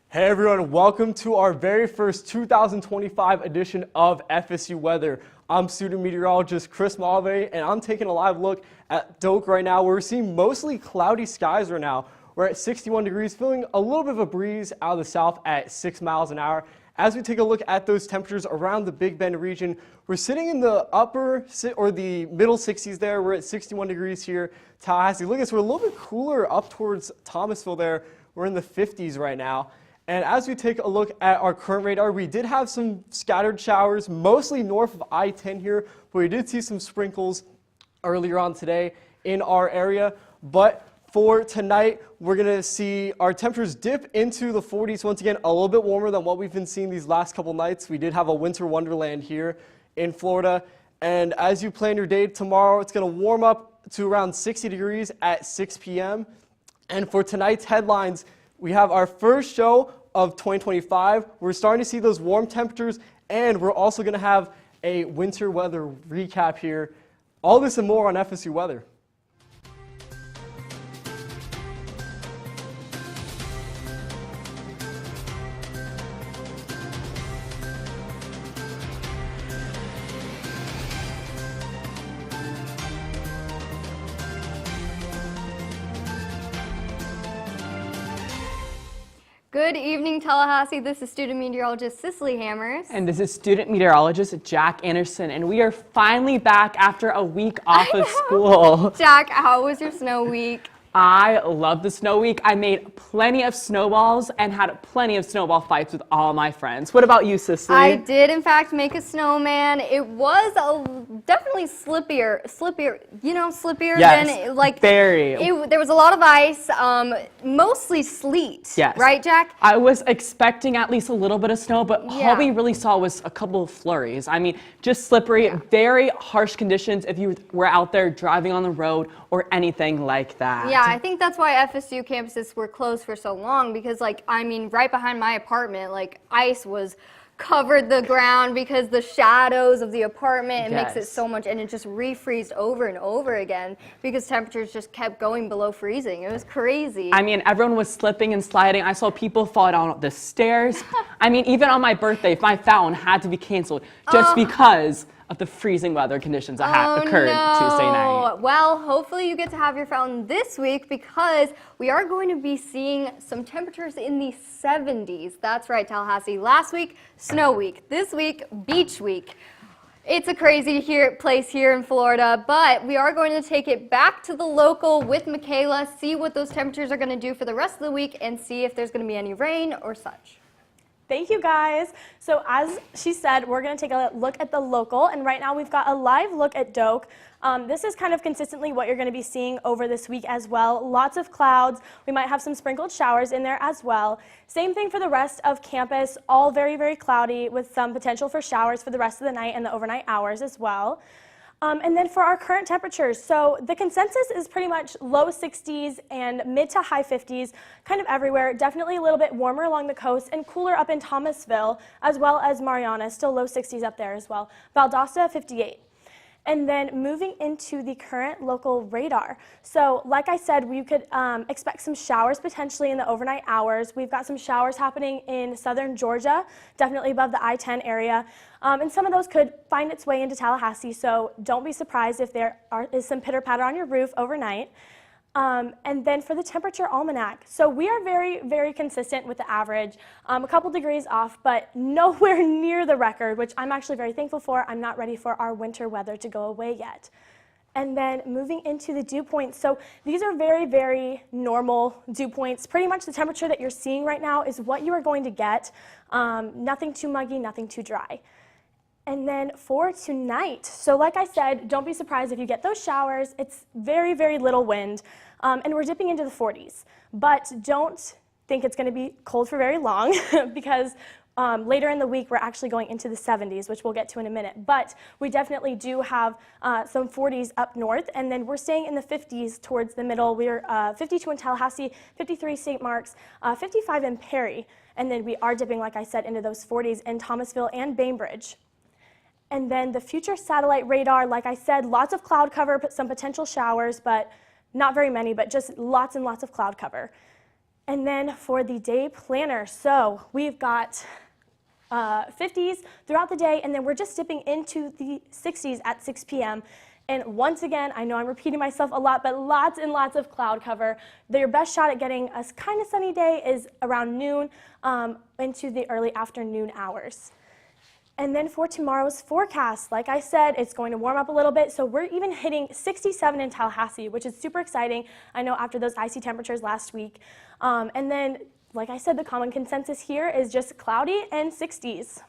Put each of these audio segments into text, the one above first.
Hey everyone, welcome to our very first 2025 edition of FSU Weather. I'm student meteorologist Chris Malve, and I'm taking a live look at Doak right now. We're seeing mostly cloudy skies right now. We're at 61 degrees, feeling a little bit of a breeze out of the south at 6 miles an hour. As we take a look at those temperatures around the Big Bend region, we're sitting in the upper or the middle 60s there. We're at 61 degrees here, Tallahassee. Look at us, we're a little bit cooler up towards Thomasville there. We're in the 50s right now. And as we take a look at our current radar, we did have some scattered showers, mostly north of I-10 here, but we did see some sprinkles earlier on today in our area. But for tonight, we're going to see our temperatures dip into the 40s once again, a little bit warmer than what we've been seeing these last couple nights. We did have a winter wonderland here in Florida. And as you plan your day tomorrow, it's going to warm up to around 60 degrees at 6 p.m. And for tonight's headlines, we have our first show of 2025. We're starting to see those warm temperatures, and we're also going to have a winter weather recap here. All this and more on FSU Weather. Good evening, Tallahassee. This is student meteorologist Cicely Hammers. And this is student meteorologist Jack Anderson. And we are finally back after a week off of school. Jack, how was your snow week? I love the snow week. I made plenty of snowballs and had plenty of snowball fights with all my friends. What about you, Cicely? I did, in fact, make a snowman. It was definitely slippier, yes, than, like, very. There was a lot of ice, mostly sleet, yes. Right, Jack? I was expecting at least a little bit of snow, but Yeah. all we really saw was a couple of flurries. I mean, just slippery, very harsh conditions if you were out there driving on the road or anything like that. Yeah, I think that's why FSU campuses were closed for so long because, right behind my apartment, ice was covered the ground because the shadows of the apartment, it makes it so much, and it just refreezed over and over again because temperatures just kept going below freezing. It was crazy. I mean, everyone was slipping and sliding. I saw people fall down the stairs. I mean, even on my birthday, my fountain had to be canceled just because of the freezing weather conditions that occurred Tuesday night. Well, hopefully you get to have your fountain this week because we are going to be seeing some temperatures in the 70s. That's right, Tallahassee. Last week, snow week. This week, beach week. It's a crazy place here in Florida, but we are going to take it back to the local with Michaela, see what those temperatures are going to do for the rest of the week, and see if there's going to be any rain or such. Thank you, guys. So as she said, we're going to take a look at the local, and right now we've got a live look at Doak. This is kind of consistently what you're going to be seeing over this week as well. Lots of clouds. We might have some sprinkled showers in there as well. Same thing for the rest of campus, all very, very cloudy with some potential for showers for the rest of the night and the overnight hours as well. And then for our current temperatures, so the consensus is pretty much low 60s and mid to high 50s, kind of everywhere. Definitely a little bit warmer along the coast and cooler up in Thomasville, as well as Mariana, still low 60s up there as well. Valdosta, 58. And then moving into the current local radar. So like I said, we could expect some showers potentially in the overnight hours. We've got some showers happening in southern Georgia, definitely above the I-10 area. And some of those could find its way into Tallahassee, so don't be surprised if there is some pitter-patter on your roof overnight. And then for the temperature almanac, so we are very, very consistent with the average, a couple degrees off, but nowhere near the record, which I'm actually very thankful for. I'm not ready for our winter weather to go away yet. And then moving into the dew points, so these are very, very normal dew points. Pretty much the temperature that you're seeing right now is what you are going to get. Nothing too muggy, nothing too dry. And then for tonight, so like I said, don't be surprised if you get those showers. It's very, very little wind, and we're dipping into the 40s. But don't think it's going to be cold for very long because later in the week we're actually going into the 70s, which we'll get to in a minute. But we definitely do have some 40s up north, and then we're staying in the 50s towards the middle. We're 52 in Tallahassee, 53 St. Mark's, 55 in Perry, and then we are dipping, like I said, into those 40s in Thomasville and Bainbridge. And then the future satellite radar, like I said, lots of cloud cover, some potential showers, but not very many, but just lots and lots of cloud cover. And then for the day planner, so we've got 50s throughout the day, and then we're just dipping into the 60s at 6 p.m. And once again, I know I'm repeating myself a lot, but lots and lots of cloud cover. Your best shot at getting a kind of sunny day is around noon into the early afternoon hours. And then for tomorrow's forecast, like I said, it's going to warm up a little bit. So we're even hitting 67 in Tallahassee, which is super exciting. I know after those icy temperatures last week. And then, like I said, the common consensus here is just cloudy and 60s.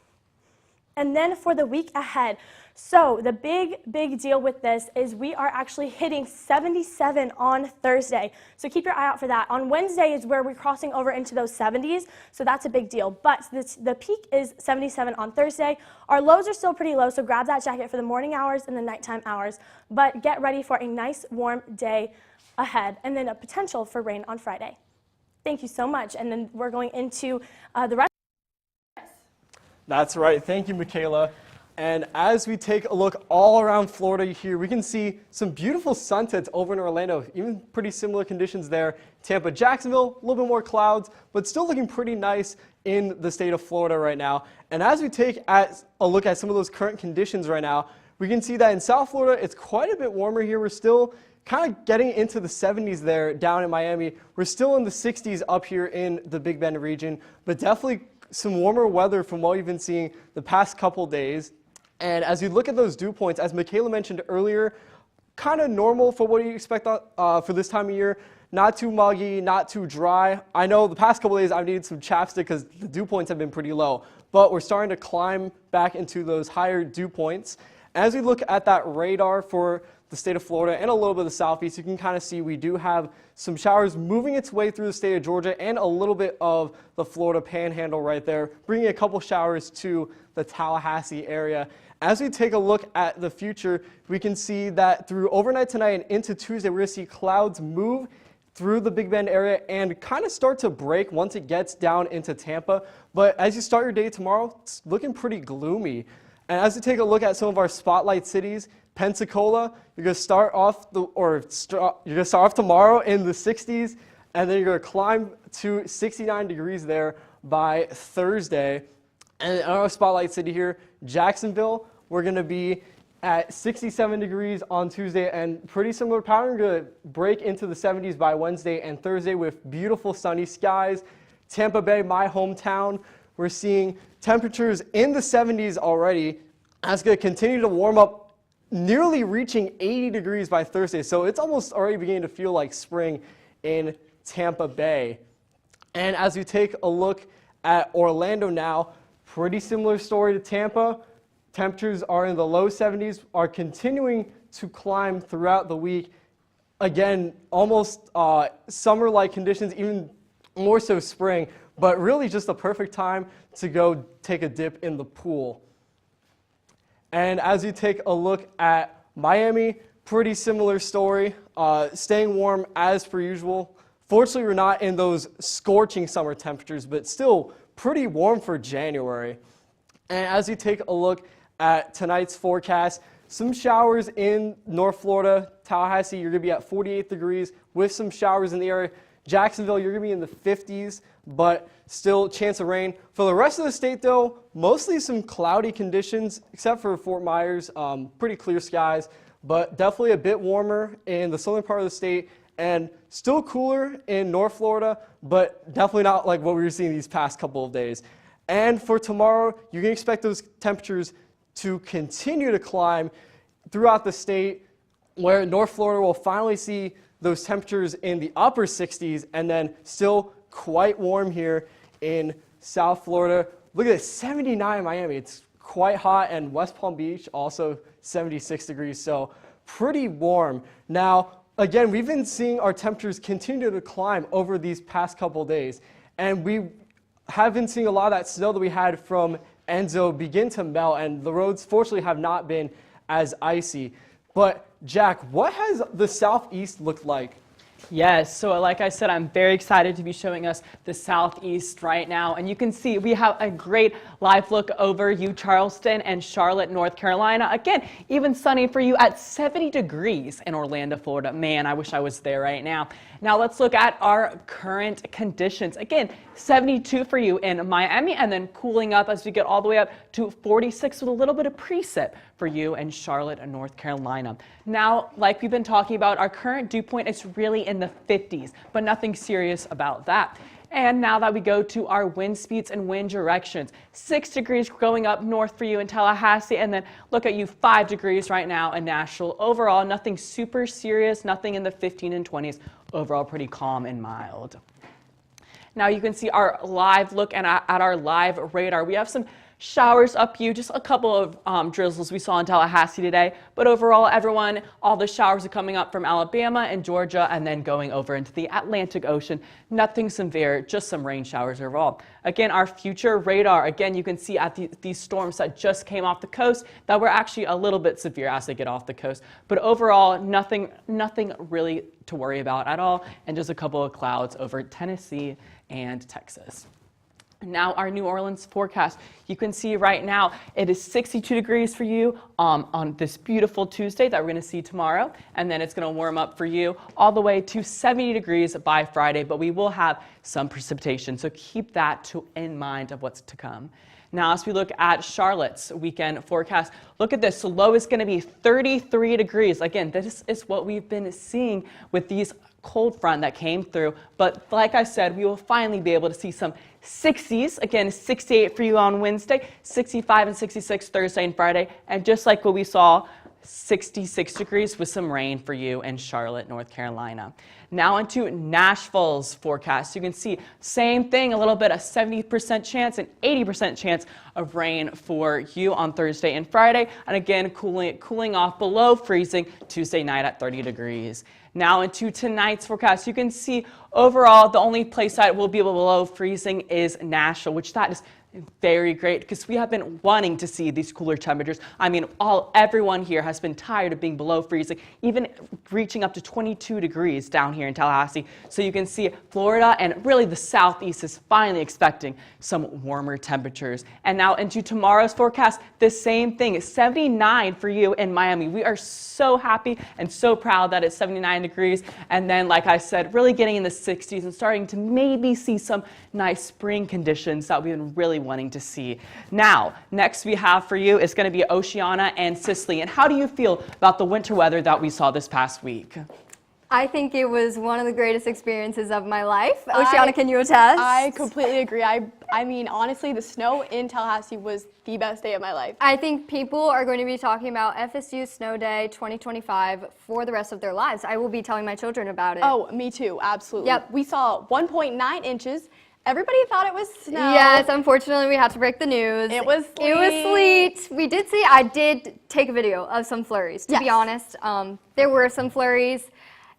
And then for the week ahead, so the big deal with this is we are actually hitting 77 on Thursday. So keep your eye out for that. On Wednesday is where we're crossing over into those 70s, so that's a big deal. But the peak is 77 on Thursday. Our lows are still pretty low, so grab that jacket for the morning hours and the nighttime hours. But get ready for a nice warm day ahead, and then a potential for rain on Friday. Thank you so much. And then we're going into the rest. That's right. Thank you, Michaela. And as we take a look all around Florida here, we can see some beautiful sunsets over in Orlando, even pretty similar conditions there. Tampa, Jacksonville, a little bit more clouds, but still looking pretty nice in the state of Florida right now. And as we take a look at some of those current conditions right now, we can see that in South Florida, it's quite a bit warmer here. We're still kind of getting into the 70s there down in Miami. We're still in the 60s up here in the Big Bend region, but definitely some warmer weather from what we've been seeing the past couple days. And as you look at those dew points, as Michaela mentioned earlier, kind of normal for what you expect for this time of year. Not too muggy, not too dry. I know the past couple days I've needed some chapstick because the dew points have been pretty low, but we're starting to climb back into those higher dew points. As we look at that radar for the state of Florida and a little bit of the southeast, you can kind of see we do have some showers moving its way through the state of Georgia and a little bit of the Florida panhandle right there, bringing a couple showers to the Tallahassee area. As we take a look at the future, we can see that through overnight tonight and into Tuesday, we're going to see clouds move through the Big Bend area and kind of start to break once it gets down into Tampa. But as you start your day tomorrow, it's looking pretty gloomy. And as we take a look at some of our spotlight cities, Pensacola, you're going to start off tomorrow in the 60s, and then you're going to climb to 69 degrees there by Thursday. And our spotlight city here, Jacksonville, we're going to be at 67 degrees on Tuesday, and pretty similar pattern. We're going to break into the 70s by Wednesday and Thursday with beautiful sunny skies. Tampa Bay, my hometown, we're seeing temperatures in the 70s already. That's going to continue to warm up, nearly reaching 80 degrees by Thursday. So it's almost already beginning to feel like spring in Tampa Bay. And as we take a look at Orlando now, pretty similar story to Tampa. Temperatures are in the low 70s, are continuing to climb throughout the week. Again, almost summer-like conditions, even more so spring, but really just the perfect time to go take a dip in the pool. And as you take a look at Miami, pretty similar story, staying warm as per usual. Fortunately, we're not in those scorching summer temperatures, but still pretty warm for January. And as you take a look at tonight's forecast, some showers in North Florida, Tallahassee, you're going to be at 48 degrees with some showers in the area. Jacksonville, you're going to be in the 50s, but still chance of rain. For the rest of the state, though, mostly some cloudy conditions, except for Fort Myers, pretty clear skies, but definitely a bit warmer in the southern part of the state and still cooler in North Florida, but definitely not like what we were seeing these past couple of days. And for tomorrow, you can expect those temperatures to continue to climb throughout the state, where North Florida will finally see those temperatures in the upper 60s, and then still quite warm here in South Florida. Look at this, 79 in Miami. It's quite hot, and West Palm Beach also 76 degrees, so pretty warm. Now, again, we've been seeing our temperatures continue to climb over these past couple days, and we have been seeing a lot of that snow that we had from Enzo begin to melt, and the roads fortunately have not been as icy. But Jack, what has the southeast looked like? Yes, so like I said, I'm very excited to be showing us the southeast right now. And you can see we have a great live look over you, Charleston and Charlotte, North Carolina. Again, even sunny for you at 70 degrees in Orlando, Florida. Man, I wish I was there right now. Now let's look at our current conditions. Again, 72 for you in Miami, and then cooling up as we get all the way up to 46 with a little bit of precip for you in Charlotte and North Carolina. Now, like we've been talking about, our current dew point is really in the 50s, but nothing serious about that. And now that we go to our wind speeds and wind directions, 6 degrees going up north for you in Tallahassee, and then look at you 5 degrees right now in Nashville. Overall, nothing super serious, nothing in the 15 and 20s. Overall, pretty calm and mild. Now you can see our live look at our live radar. We have some showers up you, just a couple of drizzles we saw in Tallahassee today. But overall, everyone, all the showers are coming up from Alabama and Georgia and then going over into the Atlantic Ocean. Nothing severe, just some rain showers overall. Again, our future radar, again, you can see at these storms that just came off the coast that were actually a little bit severe as they get off the coast. But overall, nothing really to worry about at all, and just a couple of clouds over Tennessee and Texas. Now our New Orleans forecast, you can see right now it is 62 degrees for you on this beautiful Tuesday that we're going to see tomorrow, and then it's going to warm up for you all the way to 70 degrees by Friday, but we will have some precipitation, so keep that in mind of what's to come. Now, as we look at Charlotte's weekend forecast, look at this. The low is going to be 33 degrees. Again, this is what we've been seeing with these cold front that came through. But like I said, we will finally be able to see some 60s. Again, 68 for you on Wednesday, 65 and 66 Thursday and Friday. And just like what we saw, 66 degrees with some rain for you in Charlotte, North Carolina. Now into Nashville's forecast. You can see same thing, a little bit, a 70% chance and 80% chance of rain for you on Thursday and Friday. And again, cooling off below freezing Tuesday night at 30 degrees. Now into tonight's forecast, you can see overall the only place that will be below freezing is Nashville, which that is very great because we have been wanting to see these cooler temperatures. I mean, everyone here has been tired of being below freezing, even reaching up to 22 degrees down here in Tallahassee. So you can see Florida and really the southeast is finally expecting some warmer temperatures. And now into tomorrow's forecast, the same thing, 79 for you in Miami. We are so happy and so proud that it's 79 degrees. And then, like I said, really getting in the 60s and starting to maybe see some nice spring conditions that we've been really wanting to see. Now, next we have for you is going to be Oceana and Sicily. And how do you feel about the winter weather that we saw this past week? I think it was one of the greatest experiences of my life. Oceana, can you attest? I completely agree. I mean, honestly, the snow in Tallahassee was the best day of my life. I think people are going to be talking about FSU Snow Day 2025 for the rest of their lives. I will be telling my children about it. Oh, me too, absolutely. Yep. We saw 1.9 inches. Everybody thought it was snow. Yes, unfortunately, we had to break the news. It was sleet. It was sleet. We did see, I did take a video of some flurries, to be honest. There were some flurries.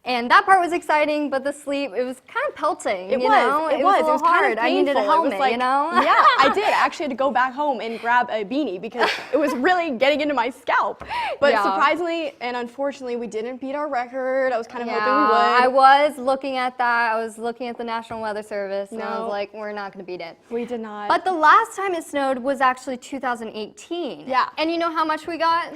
And that part was exciting, but the sleep, it was kind of pelting, It you know? It was a little kind hard. of I needed a painful. helmet, It was like, you know? Yeah, I did. I actually had to go back home and grab a beanie because it was really getting into my scalp. But surprisingly and unfortunately, we didn't beat our record. I was kind of hoping we would. I was looking at that. I was looking at the National Weather Service, and I was like, we're not going to beat it. We did not. But the last time it snowed was actually 2018. Yeah. And you know how much we got?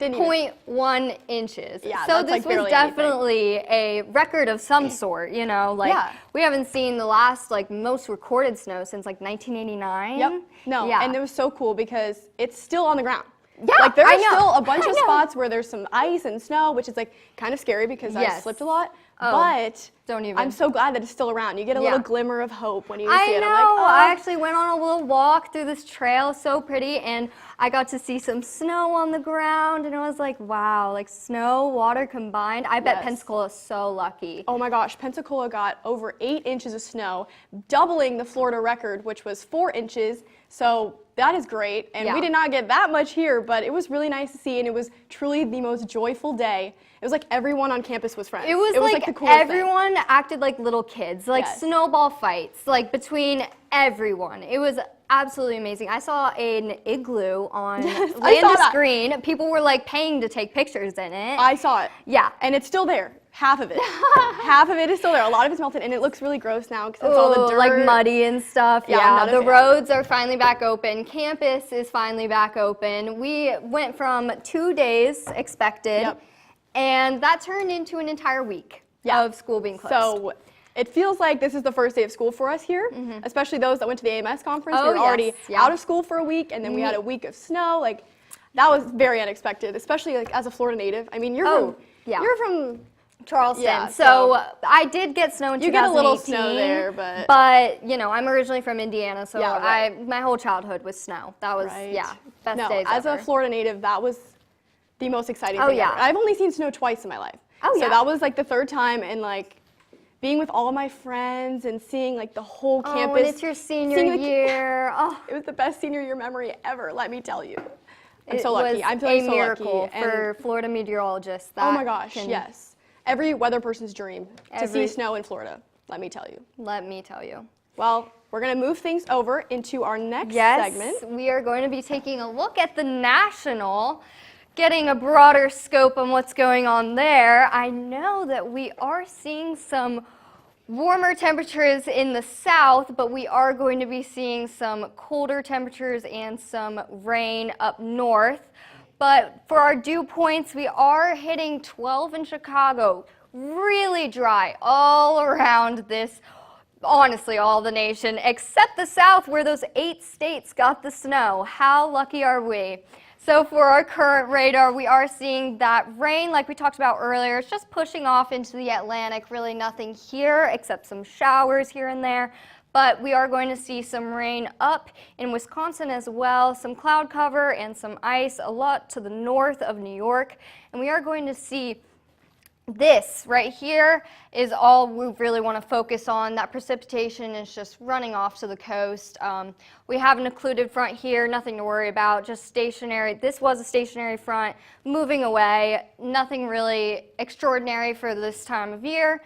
0.1 inches. Yeah, so that's this like was barely definitely a record of some sort, you know, like we haven't seen the last most recorded snow since like 1989. Yep. No, and it was so cool because it's still on the ground. Yeah, like there I are know. still a bunch of spots where there's some ice and snow, which is like kind of scary because I slipped a lot. But don't even. I'm so glad that it's still around. You get a little glimmer of hope when you see it. I know. I'm like, oh. I actually went on a little walk through this trail, so pretty, and I got to see some snow on the ground, and I was like, wow, like snow, water combined. I bet Pensacola is so lucky. Oh my gosh, Pensacola got over 8 inches of snow, doubling the Florida record, which was 4 inches. So that is great. And we did not get that much here, but it was really nice to see, and it was truly the most joyful day. It was like everyone on campus was friends. It was like the coolest everyone acted like little kids, like snowball fights, like between everyone. It was absolutely amazing. I saw an igloo on Landis Green. People were like paying to take pictures in it. I saw it. Yeah. And it's still there. Half of it. Half of it is still there. A lot of it's melted, and it looks really gross now because it's all the dirt. Like muddy and stuff. Yeah, the roads are finally back open. Campus is finally back open. We went from 2 days expected, and that turned into an entire week. of school being closed. So it feels like this is the first day of school for us here, especially those that went to the AMS conference. We were already out of school for a week, and then we had a week of snow. Like, that was very unexpected, especially like as a Florida native. I mean, you're from Charleston. Yeah, so I did get snow in 2018. You get a little snow there, but I'm originally from Indiana, so my whole childhood was snow. That was best days as ever. a Florida native, that was the most exciting thing ever. I've only seen snow twice in my life. So that was like the third time, and like being with all my friends and seeing like the whole campus. And it's your senior year. It was the best senior year memory ever, let me tell you. I'm so lucky. I'm feeling a so miracle lucky. for Florida meteorologists. Oh my gosh, yes. Every weather person's dream to see snow in Florida, let me tell you. Let me tell you. Well, we're going to move things over into our next segment. Yes, we are going to be taking a look at the national, getting a broader scope on what's going on there. I know that we are seeing some warmer temperatures in the south, but we are going to be seeing some colder temperatures and some rain up north. But for our dew points, we are hitting 12 in Chicago. Really dry all around this, honestly, all the nation, except the south where those 8 states got the snow. How lucky are we? So for our current radar, we are seeing that rain, like we talked about earlier, it's just pushing off into the Atlantic. Really nothing here except some showers here and there. But we are going to see some rain up in Wisconsin as well, some cloud cover and some ice a lot to the north of New York. And we are going to see this right here is all we really want to focus on. That precipitation is just running off to the coast. We have an occluded front here, nothing to worry about, just stationary. This was a stationary front moving away, nothing really extraordinary for this time of year.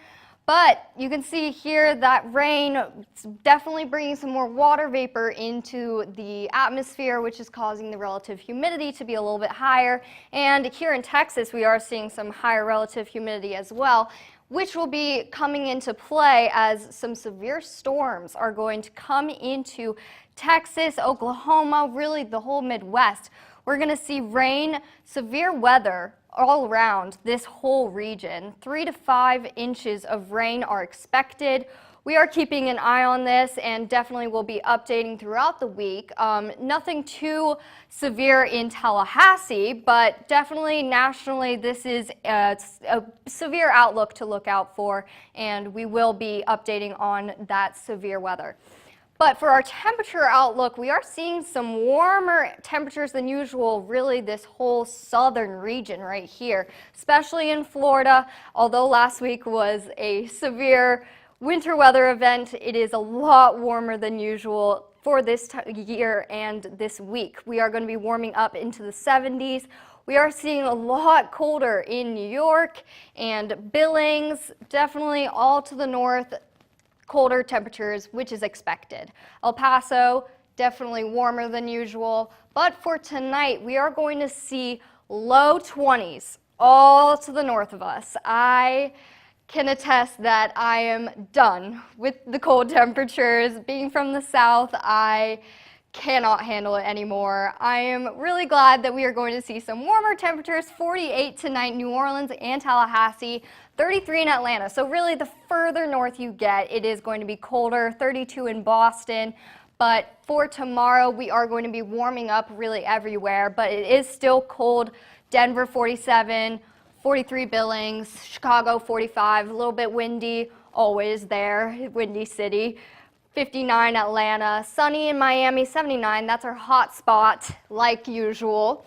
But you can see here that rain is definitely bringing some more water vapor into the atmosphere, which is causing the relative humidity to be a little bit higher. And here in Texas, we are seeing some higher relative humidity as well, which will be coming into play as some severe storms are going to come into Texas, Oklahoma, really the whole Midwest. We're going to see rain, severe weather all around this whole region. 3 to 5 inches of rain are expected. We are keeping an eye on this and definitely will be updating throughout the week. Nothing too severe in Tallahassee, but definitely nationally this is a severe outlook to look out for, and we will be updating on that severe weather. But for our temperature outlook, we are seeing some warmer temperatures than usual, really this whole southern region right here, especially in Florida. Although last week was a severe winter weather event, it is a lot warmer than usual for this year and this week. We are going to be warming up into the 70s. We are seeing a lot colder in New York and Billings, definitely all to the north. Colder temperatures, which is expected. El Paso, definitely warmer than usual. But for tonight, we are going to see low 20s all to the north of us. I can attest that I am done with the cold temperatures. Being from the south, I cannot handle it anymore. I am really glad that we are going to see some warmer temperatures, 48 tonight, New Orleans and Tallahassee, 33 in Atlanta. So really the further north you get, it is going to be colder, 32 in Boston. But for tomorrow, we are going to be warming up really everywhere, but it is still cold. Denver 47, 43 Billings, Chicago 45, a little bit windy, always there, windy city. 59 Atlanta, sunny in Miami, 79, that's our hot spot like usual.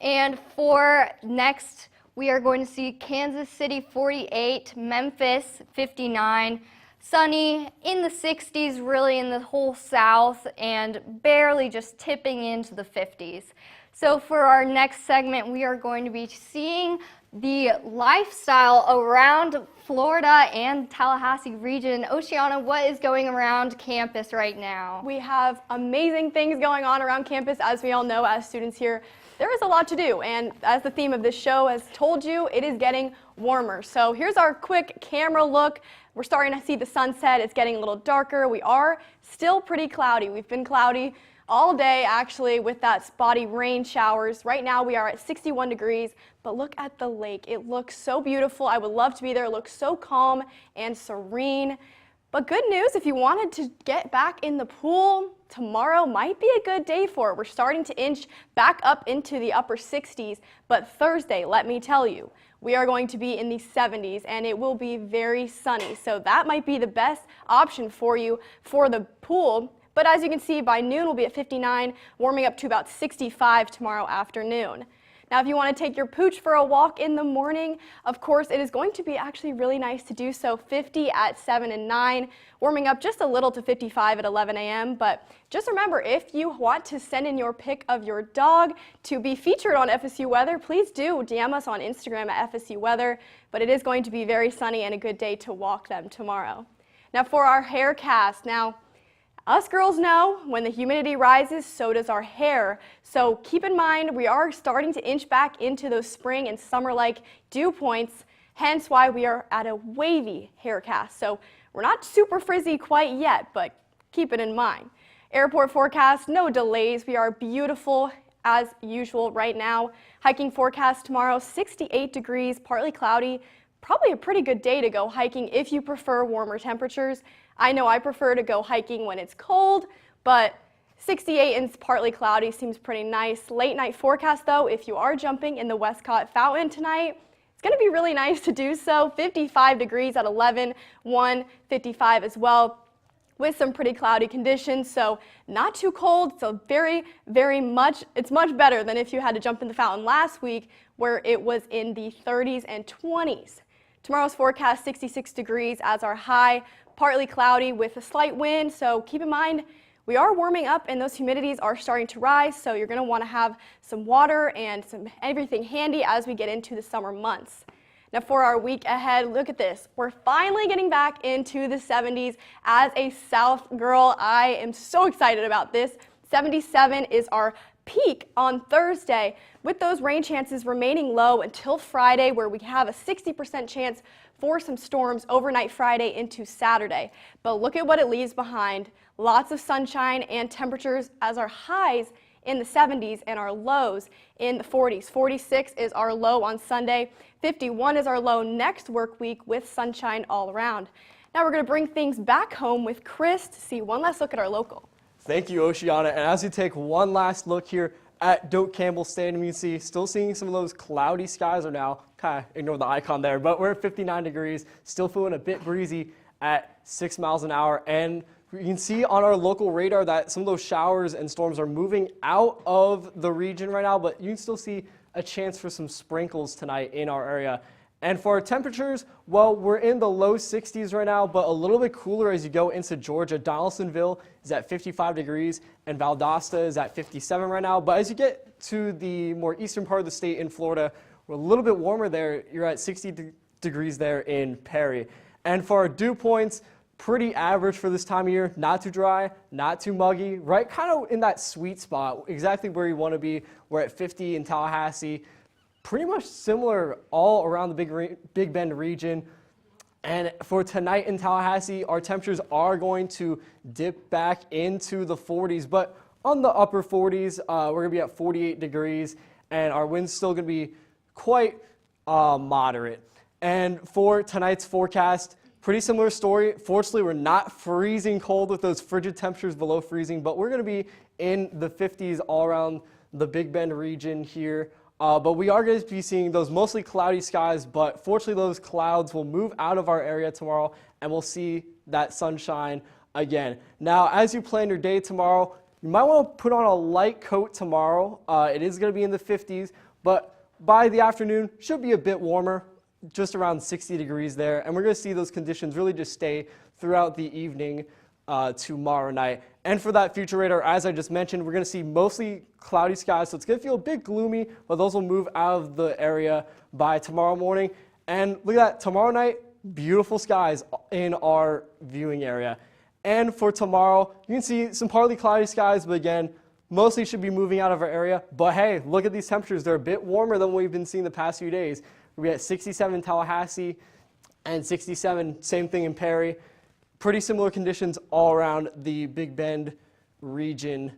And for next, we are going to see Kansas City 48, Memphis 59, sunny in the 60s really in the whole south and barely just tipping into the 50s. So for our next segment, we are going to be seeing the lifestyle around Florida and Tallahassee region. Oceana, what is going around campus right now? We have amazing things going on around campus, as we all know as students here. There is a lot to do, and as the theme of this show has told you, it is getting warmer. So here's our quick camera look. We're starting to see the sunset. It's getting a little darker. We are still pretty cloudy. We've been cloudy all day actually with that spotty rain showers. Right now we are at 61 degrees, but look at the lake. It looks so beautiful. I would love to be there. It looks so calm and serene. But good news, if you wanted to get back in the pool, tomorrow might be a good day for it. We're starting to inch back up into the upper 60s, but Thursday, let me tell you, we are going to be in the 70s and it will be very sunny. So that might be the best option for you for the pool. But as you can see, by noon we'll be at 59, warming up to about 65 tomorrow afternoon. Now, if you want to take your pooch for a walk in the morning, of course, it is going to be actually really nice to do so. 50 at 7 and 9, warming up just a little to 55 at 11 a.m. But just remember, if you want to send in your pic of your dog to be featured on FSU Weather, please do DM us on Instagram at FSU Weather. But it is going to be very sunny and a good day to walk them tomorrow. Now, for our hair cast. Now, us girls know when the humidity rises, so does our hair. So keep in mind, we are starting to inch back into those spring and summer-like dew points, hence why we are at a wavy hair cast. So we're not super frizzy quite yet, but keep it in mind. Airport forecast, no delays. We are beautiful as usual right now. Hiking forecast tomorrow, 68 degrees, partly cloudy. Probably a pretty good day to go hiking if you prefer warmer temperatures. I know I prefer to go hiking when it's cold, but 68 and partly cloudy seems pretty nice. Late night forecast though, if you are jumping in the Westcott Fountain tonight, it's going to be really nice to do so. 55 degrees at 11, 55 as well, with some pretty cloudy conditions, so not too cold. So it's much better than if you had to jump in the fountain last week where it was in the 30s and 20s. Tomorrow's forecast, 66 degrees as our high, partly cloudy with a slight wind, so keep in mind we are warming up and those humidities are starting to rise, so you're going to want to have some water and everything handy as we get into the summer months. Now for our week ahead, look at this. We're finally getting back into the 70s. As a South girl, I am so excited about this. 77 is our peak on Thursday, with those rain chances remaining low until Friday, where we have a 60% chance for some storms overnight Friday into Saturday. But look at what it leaves behind. Lots of sunshine and temperatures as our highs in the 70s and our lows in the 40s. 46 is our low on Sunday. 51 is our low next work week with sunshine all around. Now we're going to bring things back home with Chris to see one last look at our local. Thank you, Oceana. And as you take one last look here at Doak Campbell Stadium, you can see still seeing some of those cloudy skies are now, kind of ignore the icon there, but we're at 59 degrees, still feeling a bit breezy at 6 miles an hour. And you can see on our local radar that some of those showers and storms are moving out of the region right now, but you can still see a chance for some sprinkles tonight in our area. And for our temperatures, well, we're in the low 60s right now, but a little bit cooler as you go into Georgia. Donaldsonville is at 55 degrees, and Valdosta is at 57 right now. But as you get to the more eastern part of the state in Florida, we're a little bit warmer there. You're at 60 degrees there in Perry. And for our dew points, pretty average for this time of year. Not too dry, not too muggy, right kind of in that sweet spot, exactly where you want to be. We're at 50 in Tallahassee. Pretty much similar all around the Big Bend region. And for tonight in Tallahassee, our temperatures are going to dip back into the 40s, but on the upper 40s, we're going to be at 48 degrees, and our wind's still going to be quite moderate. And for tonight's forecast, pretty similar story. Fortunately, we're not freezing cold with those frigid temperatures below freezing, but we're going to be in the 50s all around the Big Bend region here. But we are going to be seeing those mostly cloudy skies, but fortunately those clouds will move out of our area tomorrow and we'll see that sunshine again. Now, as you plan your day tomorrow, you might want to put on a light coat tomorrow. It is going to be in the 50s, but by the afternoon, should be a bit warmer, just around 60 degrees there. And we're going to see those conditions really just stay throughout the evening tomorrow night. And for that future radar, as I just mentioned, we're going to see mostly cloudy skies, so it's going to feel a bit gloomy, but those will move out of the area by tomorrow morning. And look at that, tomorrow night, beautiful skies in our viewing area. And for tomorrow, you can see some partly cloudy skies, but again, mostly should be moving out of our area. But hey, look at these temperatures. They're a bit warmer than what we've been seeing the past few days. We had 67 in Tallahassee and 67, same thing in Perry. Pretty similar conditions all around the Big Bend region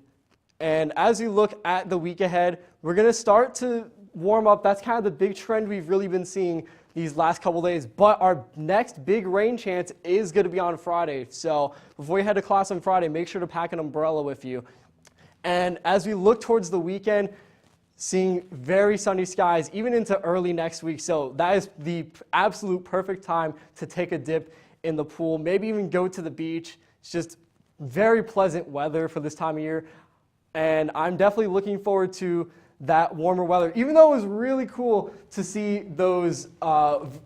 And as we look at the week ahead, we're going to start to warm up. That's kind of the big trend we've really been seeing these last couple days. But our next big rain chance is going to be on Friday. So before you head to class on Friday, make sure to pack an umbrella with you. And as we look towards the weekend, seeing very sunny skies even into early next week. So that is the absolute perfect time to take a dip in the pool, maybe even go to the beach. It's just very pleasant weather for this time of year. And I'm definitely looking forward to that warmer weather, even though it was really cool to see those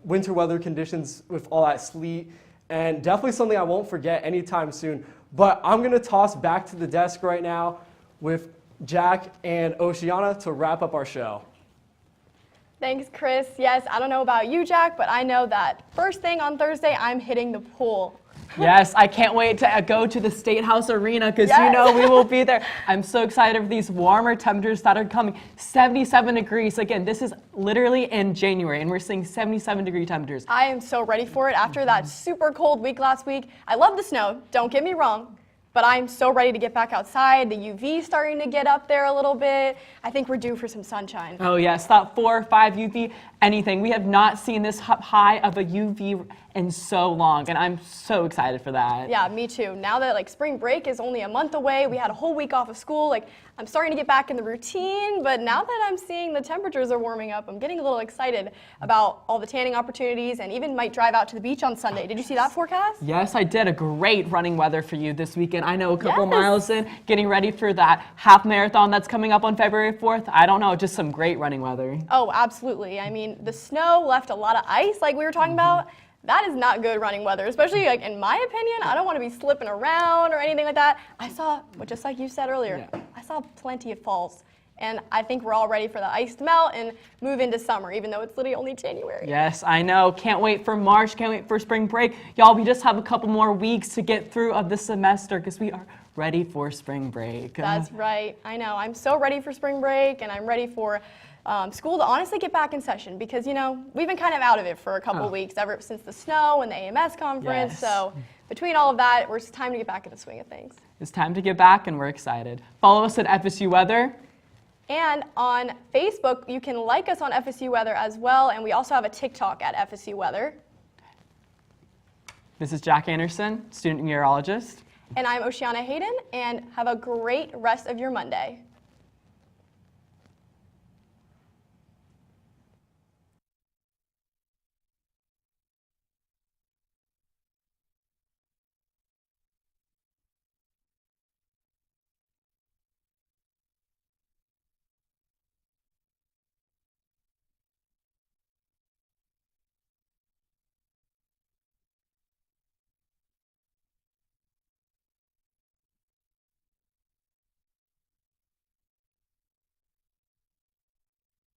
winter weather conditions with all that sleet, and definitely something I won't forget anytime soon. But I'm going to toss back to the desk right now with Jack and Oceana to wrap up our show. Thanks, Chris. Yes, I don't know about you, Jack, but I know that first thing on Thursday, I'm hitting the pool. Yes, I can't wait to go to the State House Arena because you know we will be there. I'm so excited for these warmer temperatures that are coming. 77 degrees. Again, this is literally in January, and we're seeing 77-degree temperatures. I am so ready for it after that super cold week last week. I love the snow, don't get me wrong, but I'm so ready to get back outside. The UV starting to get up there a little bit. I think we're due for some sunshine. Oh yes, that 4 or 5 UV, anything. We have not seen this high of a UV in so long, and I'm so excited for that. Yeah, me too. Now that like spring break is only a month away, we had a whole week off of school, like I'm starting to get back in the routine, but now that I'm seeing the temperatures are warming up, I'm getting a little excited about all the tanning opportunities and even might drive out to the beach on Sunday. Did you see that forecast? Yes, I did. A great running weather for you this weekend. I know a couple miles in, getting ready for that half marathon that's coming up on February 4th. I don't know, just some great running weather. Oh, absolutely. I mean, the snow left a lot of ice like we were talking about. That is not good running weather, especially like in my opinion. I don't want to be slipping around or anything like that. I saw, just like you said earlier, I saw plenty of falls. And I think we're all ready for the ice to melt and move into summer, even though it's literally only January. Yes, I know. Can't wait for March. Can't wait for spring break. Y'all, we just have a couple more weeks to get through of the semester because we are ready for spring break. That's right. I know. I'm so ready for spring break, and I'm ready for school to honestly get back in session because, you know, we've been kind of out of it for a couple weeks ever since the snow and the AMS conference. So between all of that, it's time to get back in the swing of things. It's time to get back, and we're excited. Follow us at FSU Weather. And on Facebook, you can like us on FSU Weather as well, and we also have a TikTok at FSU Weather. This is Jack Anderson, student meteorologist. And I'm Oceana Hayden, and have a great rest of your Monday.